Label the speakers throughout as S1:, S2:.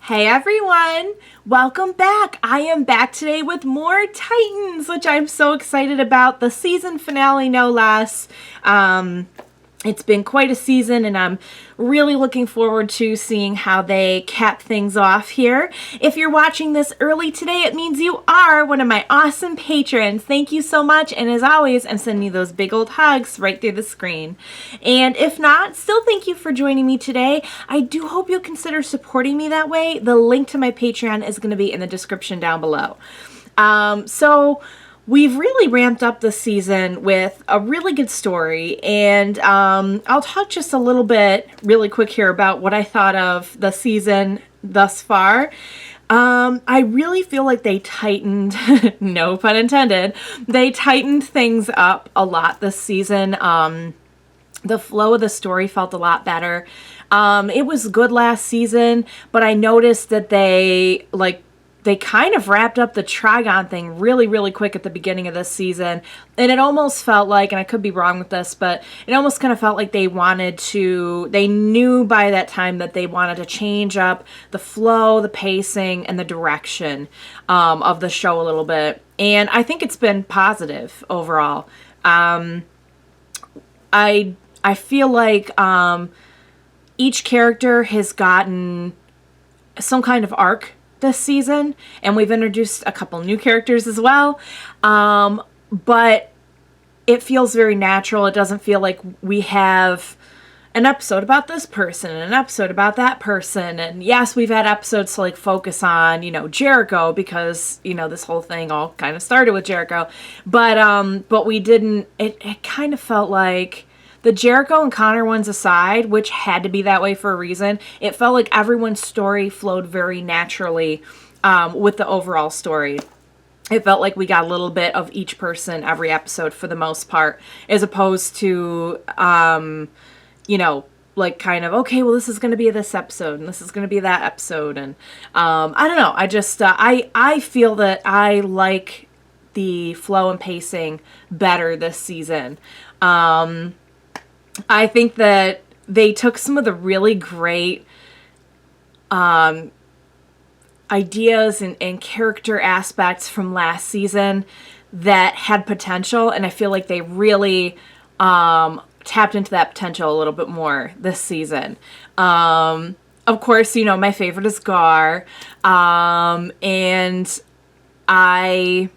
S1: Hey everyone, welcome back. I am back today with more Titans, which I'm so excited about. The season finale, no less. It's been quite a season, and I'm really looking forward to seeing how they cap things off here. If you're watching this early today, it means you are one of my awesome patrons. Thank you so much, and as always, I'm sending you those big old hugs right through the screen. And if not, still thank you for joining me today. I do hope you'll consider supporting me that way. The link to my Patreon is going to be in the description down below. We've really ramped up this season with a really good story, and I'll talk just a little bit really quick here about what I thought of the season thus far. I really feel like they tightened, no pun intended, they tightened things up a lot this season. The flow of the story felt a lot better. It was good last season, but I noticed that they kind of wrapped up the Trigon thing really, really quick at the beginning of this season. And it almost felt like, and I could be wrong with this, but it almost kind of felt like they knew by that time that they wanted to change up the flow, the pacing, and the direction of the show a little bit. And I think it's been positive overall. I feel like each character has gotten some kind of arc this season, and we've introduced a couple new characters as well, but it feels very natural. It doesn't feel like we have an episode about this person and an episode about that person. And yes, we've had episodes to focus on, Jericho, because, this whole thing all kind of started with Jericho, but we didn't, it kind of felt like the Jericho and Connor ones aside, which had to be that way for a reason, it felt like everyone's story flowed very naturally with the overall story. It felt like we got a little bit of each person every episode for the most part, as opposed to, okay, well, this is going to be this episode, and this is going to be that episode, and I don't know, I just, I feel that I like the flow and pacing better this season. I think that they took some of the really great ideas and character aspects from last season that had potential, and I feel like they really tapped into that potential a little bit more this season. Of course, my favorite is Gar, and I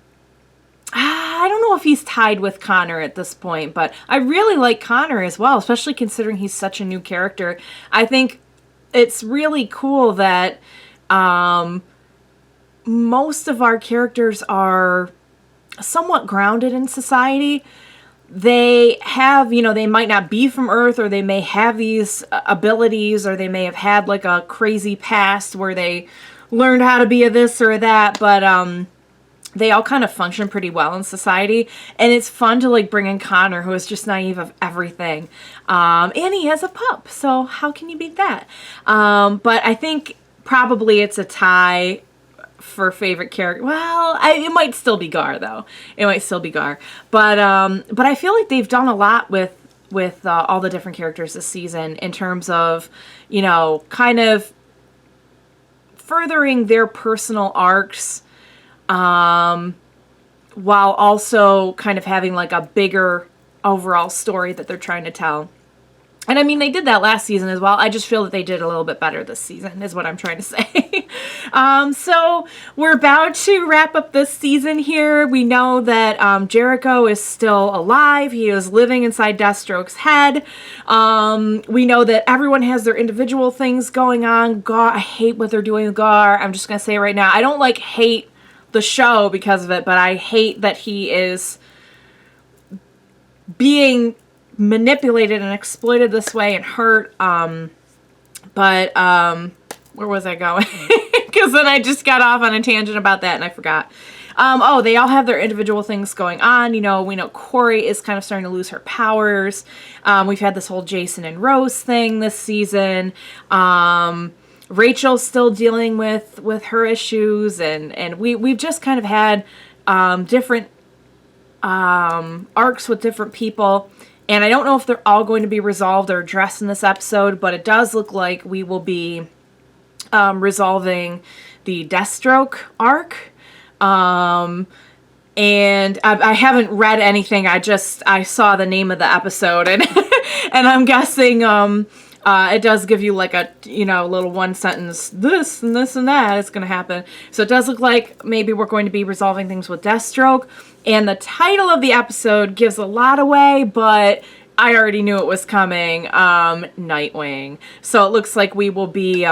S1: don't know if he's tied with Connor at this point, but I really like Connor as well, especially considering he's such a new character. I think it's really cool that most of our characters are somewhat grounded in society. They have, they might not be from Earth, or they may have these abilities, or they may have had a crazy past where they learned how to be a this or that, but they all kind of function pretty well in society, and it's fun to bring in Connor, who is just naive of everything, and he has a pup, so how can you beat that? But I think probably it's a tie for favorite character. Well, it might still be Gar, though. It might still be Gar, but I feel like they've done a lot with all the different characters this season in terms of kind of furthering their personal arcs, while also kind of having a bigger overall story that they're trying to tell. And I mean, they did that last season as well. I just feel that they did a little bit better this season, is what I'm trying to say. So we're about to wrap up this season here. We know that Jericho is still alive. He is living inside Deathstroke's head. We know that everyone has their individual things going on. Gar, I hate what they're doing with Gar. I'm just going to say it right now. I don't hate the show because of it, but I hate that he is being manipulated and exploited this way and hurt. Where was I going? Because then I just got off on a tangent about that and I forgot. They all have their individual things going on. We know Corey is kind of starting to lose her powers. We've had this whole Jason and Rose thing this season. Rachel's still dealing with her issues, and we've just kind of had different arcs with different people, and I don't know if they're all going to be resolved or addressed in this episode, but it does look like we will be resolving the Deathstroke arc. And I haven't read anything. I saw the name of the episode, and and I'm guessing it does give you like a little one sentence this and this and that is going to happen. So it does look like maybe we're going to be resolving things with Deathstroke, and the title of the episode gives a lot away, but I already knew it was coming. Nightwing. So it looks like we will be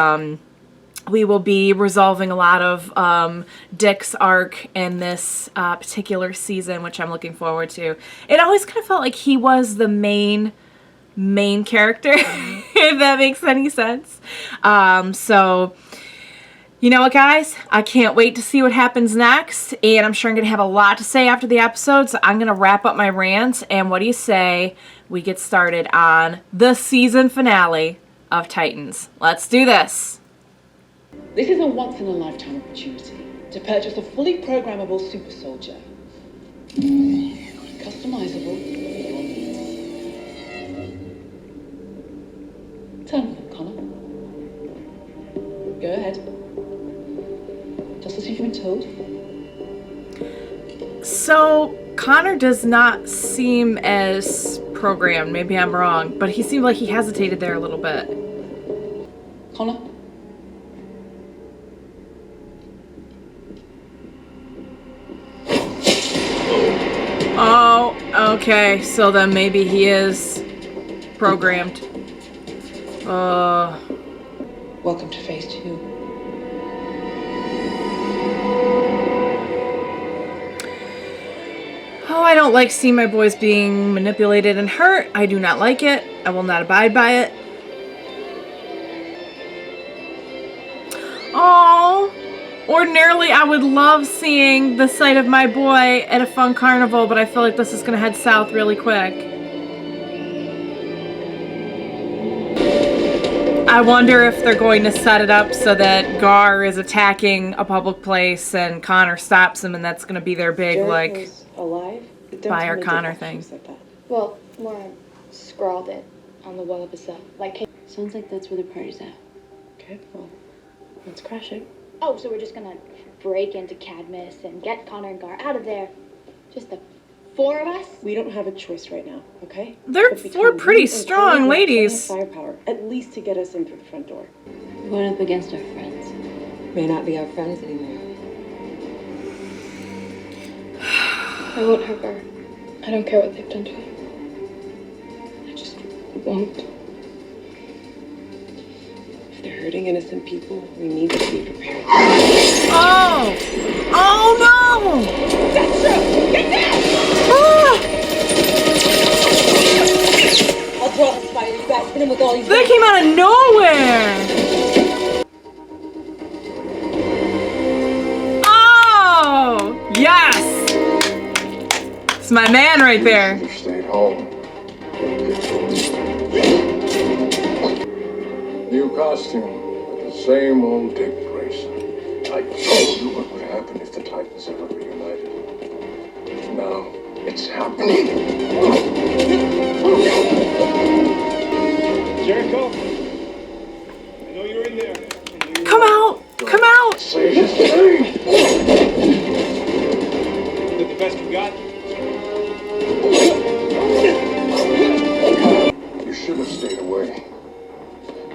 S1: resolving a lot of Dick's arc in this particular season, which I'm looking forward to. It always kind of felt like he was the main character, if that makes any sense. So, you know what, guys? I can't wait to see what happens next, and I'm sure I'm going to have a lot to say after the episode, so I'm going to wrap up my rant, and what do you say we get started on the season finale of Titans? Let's do this!
S2: This is a once-in-a-lifetime opportunity to purchase a fully programmable super soldier. Customizable for your needs. Turn with them, Connor. Go ahead. Just as you've been told.
S1: So, Connor does not seem as programmed. Maybe I'm wrong, but he seemed like he hesitated there a little bit.
S2: Connor?
S1: Oh, okay. So then maybe he is programmed.
S2: Welcome to phase 2.
S1: Oh, I don't like seeing my boys being manipulated and hurt. I do not like it. I will not abide by it. Oh, ordinarily I would love seeing the sight of my boy at a fun carnival, but I feel like this is going to head south really quick. I wonder if they're going to set it up so that Gar is attacking a public place and Connor stops him, and that's going to be their big, like,
S2: alive?
S1: Buyer Connor thing.
S3: Well, more scrawled it on the wall of his cell. Like, sounds like that's where the party's at.
S2: Okay, well, let's crash it.
S3: Oh, so we're just gonna break into Cadmus and get Connor and Gar out of there. Just the 4 of us?
S2: We don't have a choice right now, okay?
S1: They're 4 pretty strong ladies.
S2: Firepower, at least to get us in through the front door.
S3: We're going up against our friends.
S4: May not be our friends anymore.
S3: I won't hurt her. I don't care what they've done to me. I just won't.
S2: If they're hurting innocent people, we need to be prepared.
S1: Oh! Oh no!
S2: That's true! Get down!
S1: Ah!
S4: I'll draw the spider. You guys hit him with all these.
S1: They came out of nowhere! Oh! Yes! It's my man right there.
S5: You stayed home. New costume, but the same old Dick Grayson. I told you what would happen if the Titans ever reunited. Now, it's happening.
S6: Jericho, I know you're in there.
S1: Come out! Come out!
S5: Say his name.
S6: Is it the best you got?
S5: You should have stayed away.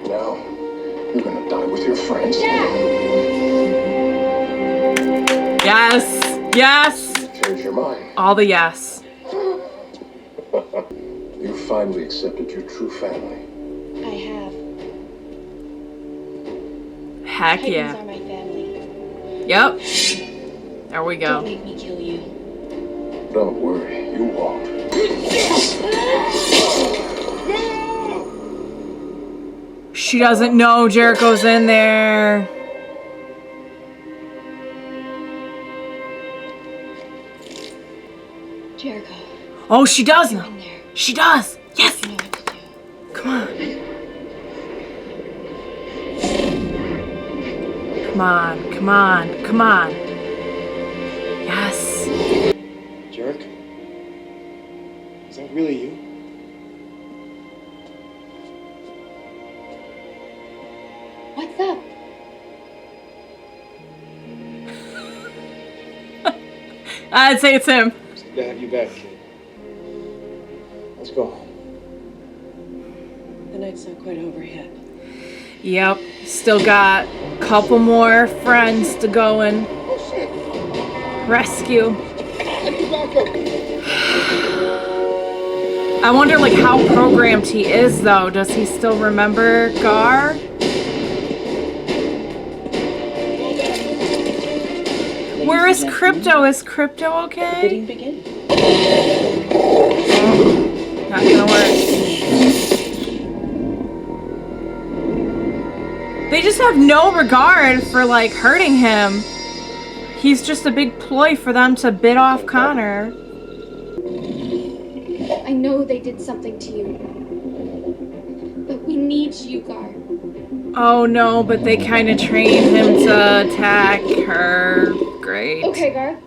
S5: Now, you're gonna die with your friends.
S1: Yes! Yes!
S5: Change your mind.
S1: All the yes.
S5: You finally accepted your true family.
S3: I have.
S1: Heck
S3: Titans
S1: yeah.
S3: are my family.
S1: Yep. There we
S3: Don't
S1: go.
S3: make me kill you.
S5: Don't worry, you won't.
S1: She doesn't know Jericho's in there.
S3: Jericho,
S1: Oh, she does
S3: you're
S1: know.
S3: in there.
S1: She does. Yes.
S3: You know what to do.
S1: Come on. Come on. Come on. Come on. Yes.
S6: Jerk? Is that really you?
S3: What's up?
S1: I'd say it's him.
S6: It's good to have you back, kid. Let's go.
S2: The night's not quite over yet.
S1: Yep. Still got a couple more friends to go and
S6: Oh shit!
S1: rescue.
S6: I need backup.
S1: I wonder like how programmed he is though. Does he still remember Gar? Where is Crypto? Is Crypto okay?
S2: Bidding begin.
S1: Not gonna work. They just have no regard for like hurting him. He's just a big ploy for them to bid off Connor.
S3: I know they did something to you. But we need you, Gar.
S1: Oh no, but they kind of trained him to attack her. Great.
S3: Okay, Gar.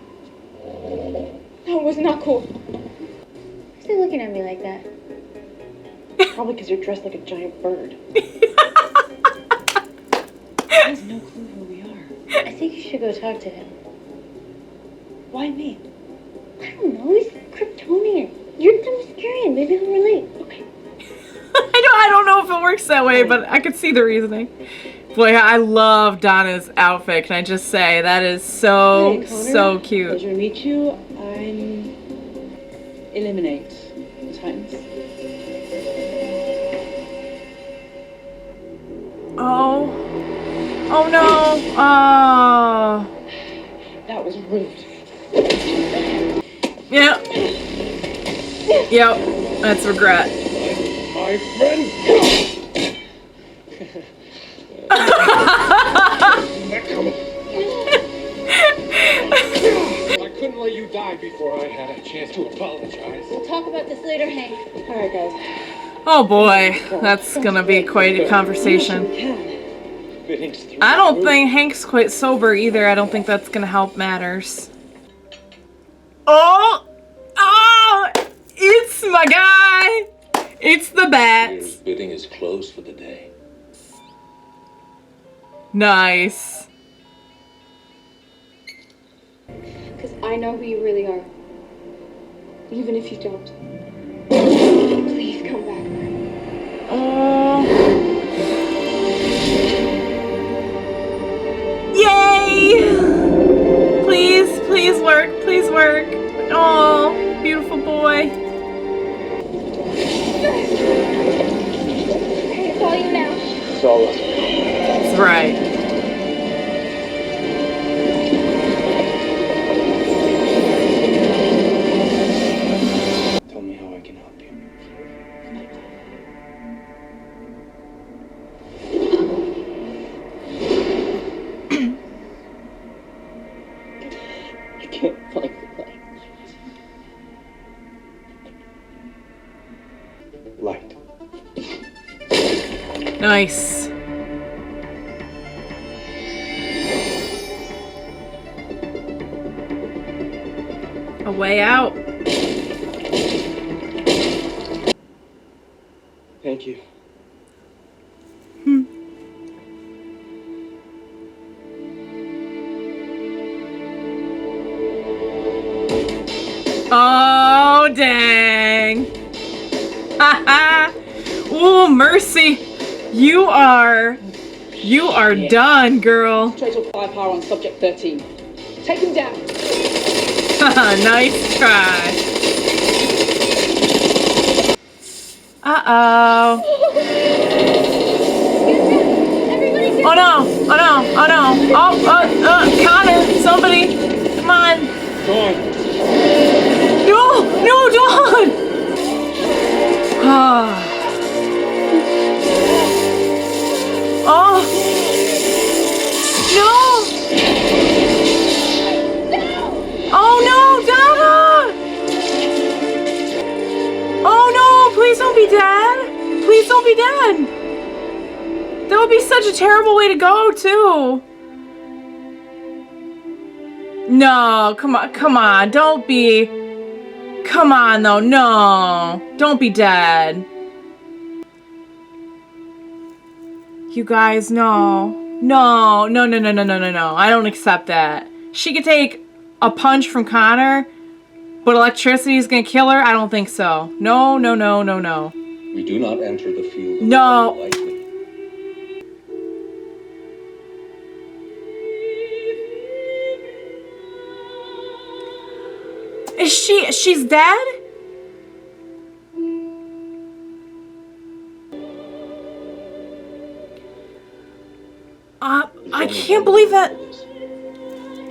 S3: That was not cool.
S7: Why's he looking at me like that?
S2: Probably because you're dressed like a giant bird. He has no clue who we are.
S7: I think you should go talk to him.
S2: Why me?
S7: I don't know, he's Kryptonian. You're Themyscirian. Maybe he'll relate. Okay.
S1: I don't know if it works that way, but I could see the reasoning. Boy, I love Donna's outfit. Can I just say that is so
S2: Hi, Connor.
S1: so cute.
S2: Pleasure to meet you. I'm Eliminate the Titans.
S1: Oh. Oh no. Oh.
S2: That was rude.
S1: Yep. Yep. That's regret.
S6: My friend. Not coming. I couldn't let you die before I had a chance to apologize.
S7: We'll talk about this later, Hank.
S2: All right, guys.
S1: Oh boy, that's gonna be quite a conversation.
S6: Bidding's through.
S1: I don't think Hank's quite sober either. I don't think that's gonna help matters. Oh! Oh! It's my guy! It's the bats.
S5: Bidding is closed for the day.
S1: Nice.
S3: Because I know who you really are. Even if you don't. Please come back.
S1: Oh. Yay! Please, please work. Please work. Oh, beautiful boy.
S3: Okay, it's all you now.
S6: It's all up.
S1: That's right.
S6: Tell me how I can help you.
S2: I can't find the light.
S6: Light.
S1: Nice. A way out.
S6: Thank you.
S1: Oh, dang. Haha. Ooh, Mercy. You are done, girl.
S2: Total firepower on subject 13. Take him down.
S1: Nice try. Uh-oh. Oh no, oh no, oh no. Oh, Connor, somebody. Come on.
S6: Dawn.
S1: No, no, Dawn. Oh. No. Oh no, Donna. Oh no, please don't be dead. Please don't be dead. That would be such a terrible way to go, too. No, come on, don't be. Come on, though, no. Don't be dead. You guys, no. No. I don't accept that. She could take a punch from Connor, but electricity is gonna kill her? I don't think so. No, no, no, no, no.
S8: We do not enter the field of
S1: No.
S8: battle lightly.
S1: Is she's dead? I can't believe that.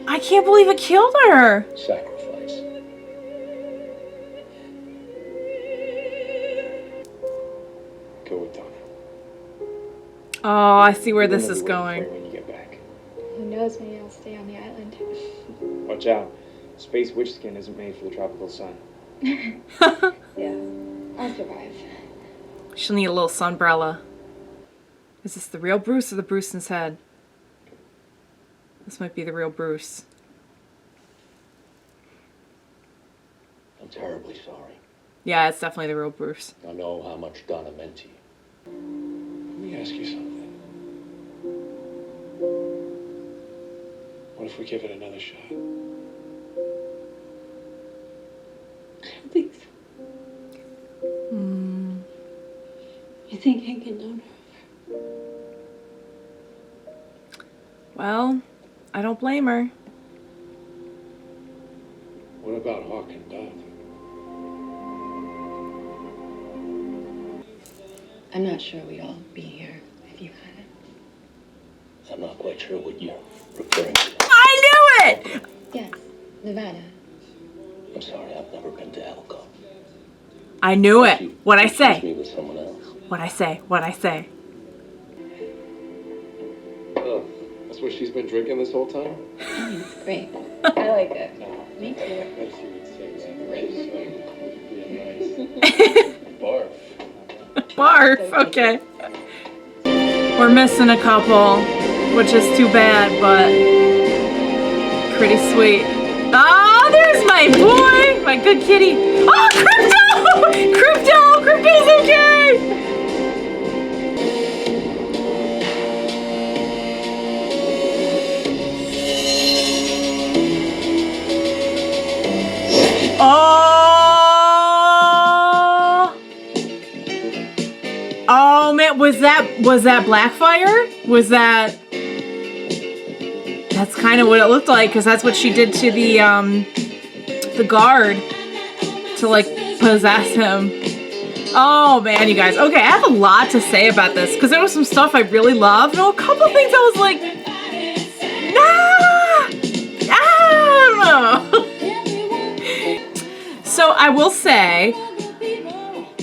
S1: I can't believe it killed her.
S8: Sacrifice.
S6: Go with Donna.
S1: Oh, I see where this is going.
S6: When you get back.
S3: Who knows, maybe I'll stay on the island.
S6: Watch out. Space witch skin isn't made for the tropical sun.
S3: Yeah, I'll survive.
S1: She'll need a little sunbrella. Is this the real Bruce or the Bruce in his head? This might be the real Bruce.
S8: I'm terribly sorry.
S1: Yeah, it's definitely the real Bruce.
S8: I know how much Donna meant to you.
S6: Let me ask you something. What if we give it another shot?
S7: I don't think so. You think I can own her?
S1: Well, I don't blame her.
S6: What about Hawk and Dove?
S4: I'm not sure we'd all be here if you hadn't.
S8: I'm not quite sure what you're referring to.
S1: I knew it!
S4: Yes, Nevada.
S8: I'm sorry, I've never been to Elko.
S1: I knew it. What'd I
S8: Confused
S1: say?
S8: me with someone else.
S1: What'd I say? What'd I say?
S6: Oh, that's what she's been drinking this whole time?
S4: It's great. I like it. Me too.
S6: I bet she would say that. Barf.
S1: Barf, okay. We're missing a couple, which is too bad, but pretty sweet. Oh, there's my boy! My good kitty. Oh, Crypto! Crypto! Crypto's okay! Oh! Oh man, was that Blackfire? Was that? That's kind of what it looked like, because that's what she did to the guard to like possess him. Oh man, you guys. Okay, I have a lot to say about this because there was some stuff I really loved. And a couple things I was like, I don't know. So I will say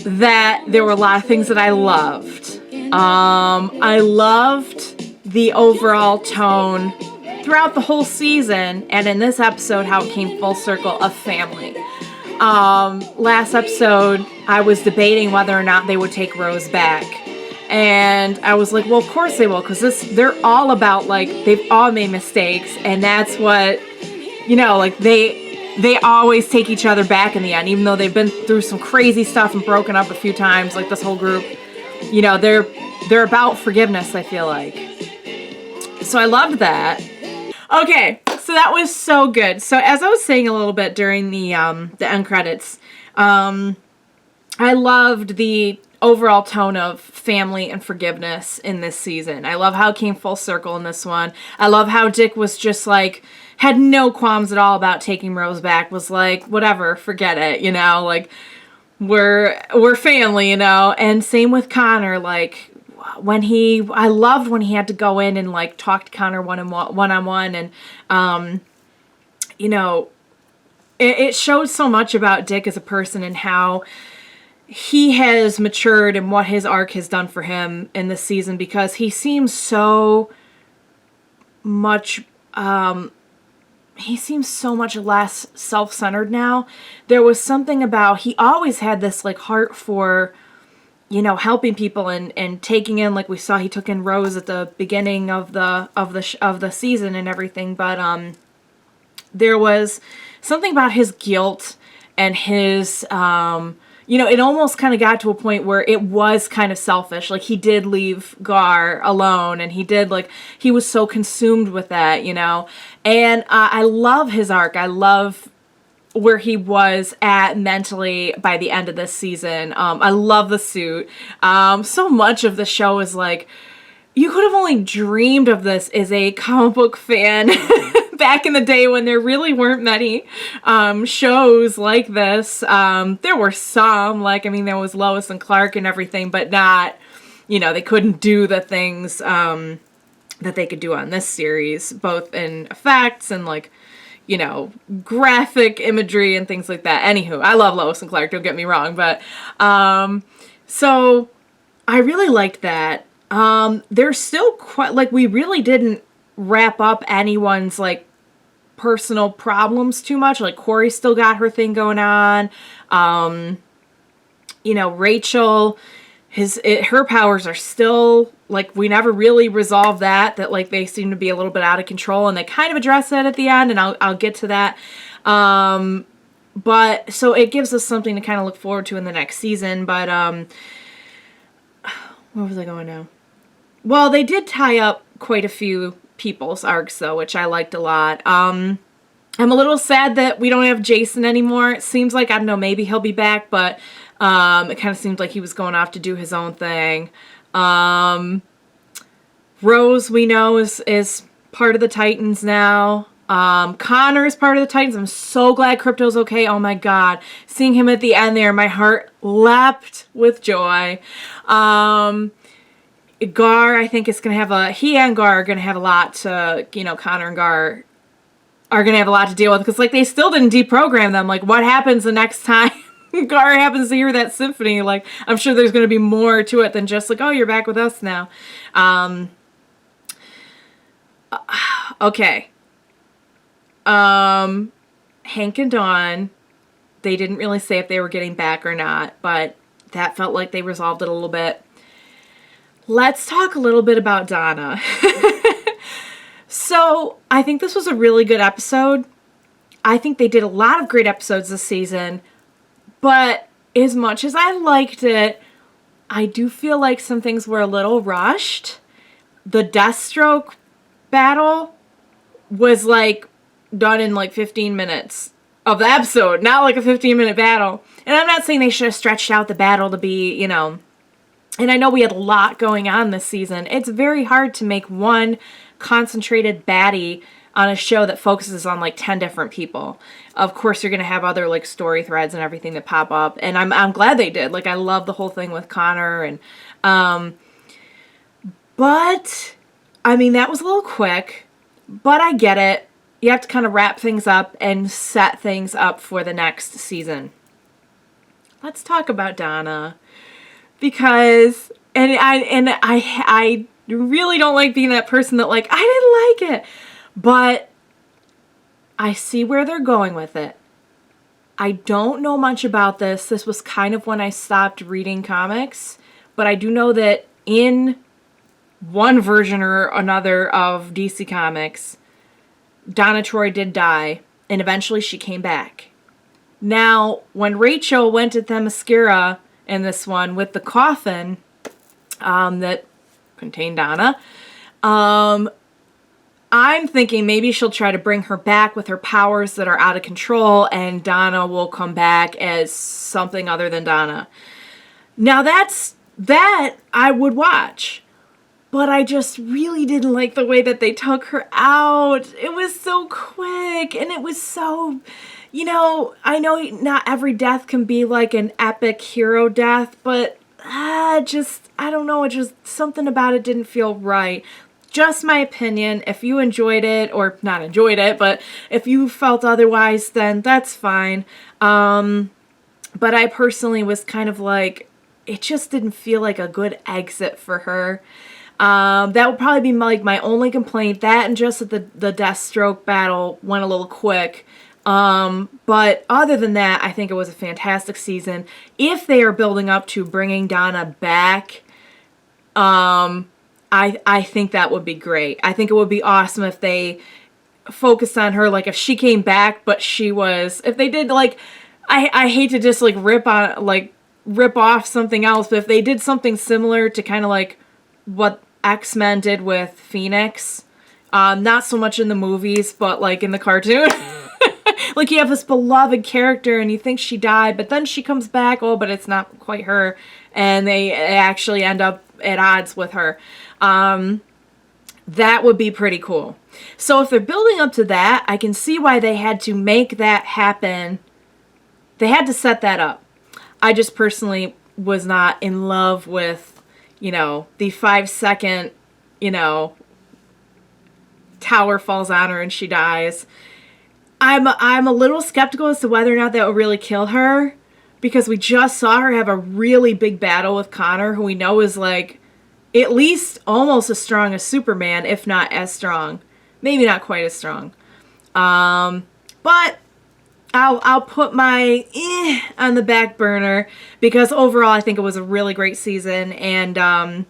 S1: that there were a lot of things that I loved. I loved the overall tone throughout the whole season, and in this episode, how it came full circle of family. Last episode, I was debating whether or not they would take Rose back. And I was like, well, of course they will, because they're all about, like, they've all made mistakes, and that's what, you know, like, they always take each other back in the end, even though they've been through some crazy stuff and broken up a few times, like this whole group. You know, they're about forgiveness, I feel like. So I loved that. Okay, so that was so good. So as I was saying a little bit during the end credits, I loved the overall tone of family and forgiveness in this season. I love how it came full circle in this one. I love how Dick was just like, had no qualms at all about taking Rose back, was like, whatever, forget it, you know, like, we're family, you know. And same with Connor, like, I loved when he had to go in and like talk to Connor one-on-one, and you know, it showed so much about Dick as a person and how he has matured and what his arc has done for him in this season, because he seems so much less self-centered now. There was something about, he always had this like heart for, you know, helping people and taking in, like we saw, he took in Rose at the beginning of the season and everything. But there was something about his guilt and his you know, it almost kind of got to a point where it was kind of selfish. Like, he did leave Gar alone, and he was so consumed with that, you know. And I love his arc. I love where he was at mentally by the end of this season. I love the suit. So much of the show is like, you could have only dreamed of this as a comic book fan back in the day when there really weren't many shows like this. There were some, there was Lois and Clark and everything, but not, you know, they couldn't do the things that they could do on this series, both in effects and, like, you know, graphic imagery and things like that. Anywho, I love Lois and Clark, don't get me wrong, but so I really liked that. There's still quite, like, we really didn't wrap up anyone's, like, personal problems too much. Like, Corey still got her thing going on. You know, Rachel, her powers are still, like, we never really resolved that, like, they seem to be a little bit out of control, and they kind of address that at the end, and I'll get to that. But, so it gives us something to kind of look forward to in the next season, but, where was I going now? Well, they did tie up quite a few people's arcs, though, which I liked a lot. I'm a little sad that we don't have Jason anymore. It seems like, I don't know, maybe he'll be back, but it kind of seems like he was going off to do his own thing. Rose, we know, is part of the Titans now. Connor is part of the Titans. I'm so glad Crypto's okay. Oh my god. Seeing him at the end there, my heart leapt with joy. Gar, I think is going to have he and Gar are going to have a lot to, you know, Connor and Gar are going to have a lot to deal with, because, like, they still didn't deprogram them. Like, what happens the next time Gar happens to hear that symphony? Like, I'm sure there's going to be more to it than just, like, oh, you're back with us now. Okay. Hank and Dawn, they didn't really say if they were getting back or not, but that felt like they resolved it a little bit. Let's talk a little bit about Donna. So, I think this was a really good episode. I think they did a lot of great episodes this season, but as much as I liked it, I do feel like some things were a little rushed. The Deathstroke battle was, like, done in, like, 15 minutes of the episode, not like a 15-minute battle. And I'm not saying they should have stretched out the battle to be, you know, and I know we had a lot going on this season. It's very hard to make one concentrated baddie on a show that focuses on, like, 10 different people. Of course, you're going to have other, like, story threads and everything that pop up. And I'm glad they did. Like, I love the whole thing with Connor. And, but, I mean, that was a little quick. But I get it. You have to kind of wrap things up and set things up for the next season. Let's talk about Donna. Because, I really don't like being that person that, like, I didn't like it. But I see where they're going with it. I don't know much about this. This was kind of when I stopped reading comics. But I do know that in one version or another of DC Comics, Donna Troy did die. And eventually she came back. Now, when Rachel went to Themyscira in this one with the coffin that contained Donna, I'm thinking maybe she'll try to bring her back with her powers that are out of control, and Donna will come back as something other than Donna. Now that I would watch, but I just really didn't like the way that they took her out. It was so quick, and it was so, you know, I know not every death can be like an epic hero death, but I don't know, it just, something about it didn't feel right. Just my opinion. If you enjoyed it, or not enjoyed it, but if you felt otherwise, then that's fine. But I personally was kind of like, it just didn't feel like a good exit for her. That would probably be my only complaint. That, and just that the Deathstroke battle went a little quick. But other than that, I think it was a fantastic season. If they are building up to bringing Donna back, I think that would be great. I think it would be awesome if they focused on her, like, if she came back, but if they did, like, I hate to just, like, rip on, like, rip off something else, but if they did something similar to kind of like what X-Men did with Phoenix, not so much in the movies, but like in the cartoon. Like you have this beloved character and you think she died, but then she comes back, oh, but it's not quite her, and they actually end up at odds with her. That would be pretty cool. So if they're building up to that, I can see why they had to make that happen. They had to set that up. I just personally was not in love with, you know, the 5-second, you know, tower falls on her and she dies. I'm a little skeptical as to whether or not that will really kill her, because we just saw her have a really big battle with Connor, who we know is like at least almost as strong as Superman, if not as strong. Maybe not quite as strong. But I'll put my on the back burner, because overall I think it was a really great season, and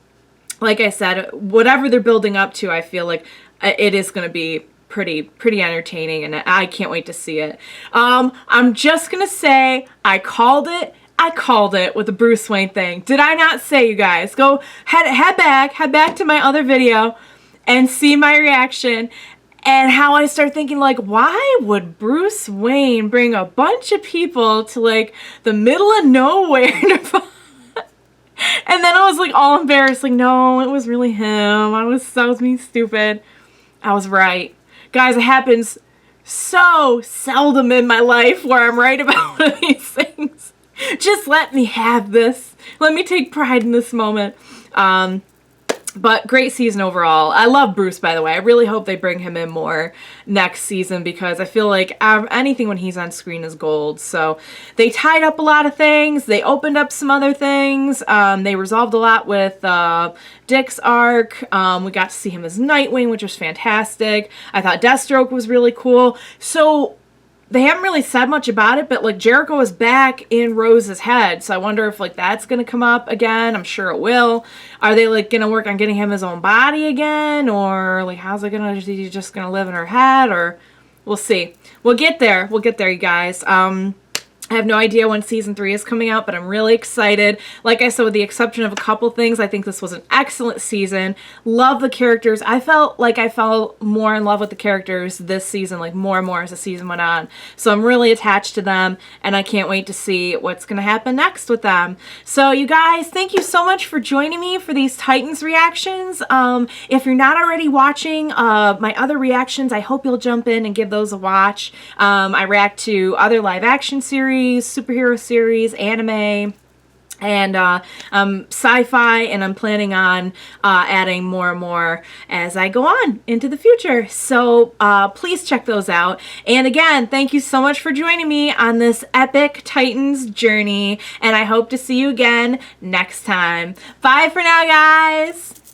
S1: like I said, whatever they're building up to, I feel like it is going to be pretty entertaining, and I can't wait to see it. I'm just gonna say I called it with the Bruce Wayne thing. Did I not say, you guys? Go head back to my other video and see my reaction and how I start thinking, like, why would Bruce Wayne bring a bunch of people to like the middle of nowhere to and then I was like all embarrassed, like, no, it was really him. I was being stupid. I was right. Guys, it happens so seldom in my life where I'm right about one of these things. Just let me have this. Let me take pride in this moment. But great season overall. I love Bruce, by the way. I really hope they bring him in more next season, because I feel like anything when he's on screen is gold. So they tied up a lot of things. They opened up some other things. They resolved a lot with Dick's arc. We got to see him as Nightwing, which was fantastic. I thought Deathstroke was really cool. So they haven't really said much about it, but like Jericho is back in Rose's head, so I wonder if like that's gonna come up again. I'm sure it will. Are they like gonna work on getting him his own body again, or like how's it gonna? Is he just gonna live in her head, or we'll see. We'll get there. We'll get there, you guys. I have no idea when season 3 is coming out, but I'm really excited. Like I said, with the exception of a couple things, I think this was an excellent season. Love the characters. I felt like I fell more in love with the characters this season, like more and more as the season went on. So I'm really attached to them, and I can't wait to see what's going to happen next with them. So you guys, thank you so much for joining me for these Titans reactions. If you're not already watching my other reactions, I hope you'll jump in and give those a watch. I react to other live action series, superhero series, anime, and sci-fi, and I'm planning on adding more and more as I go on into the future. So please check those out. And again, thank you so much for joining me on this epic Titans journey, and I hope to see you again next time. Bye for now, guys!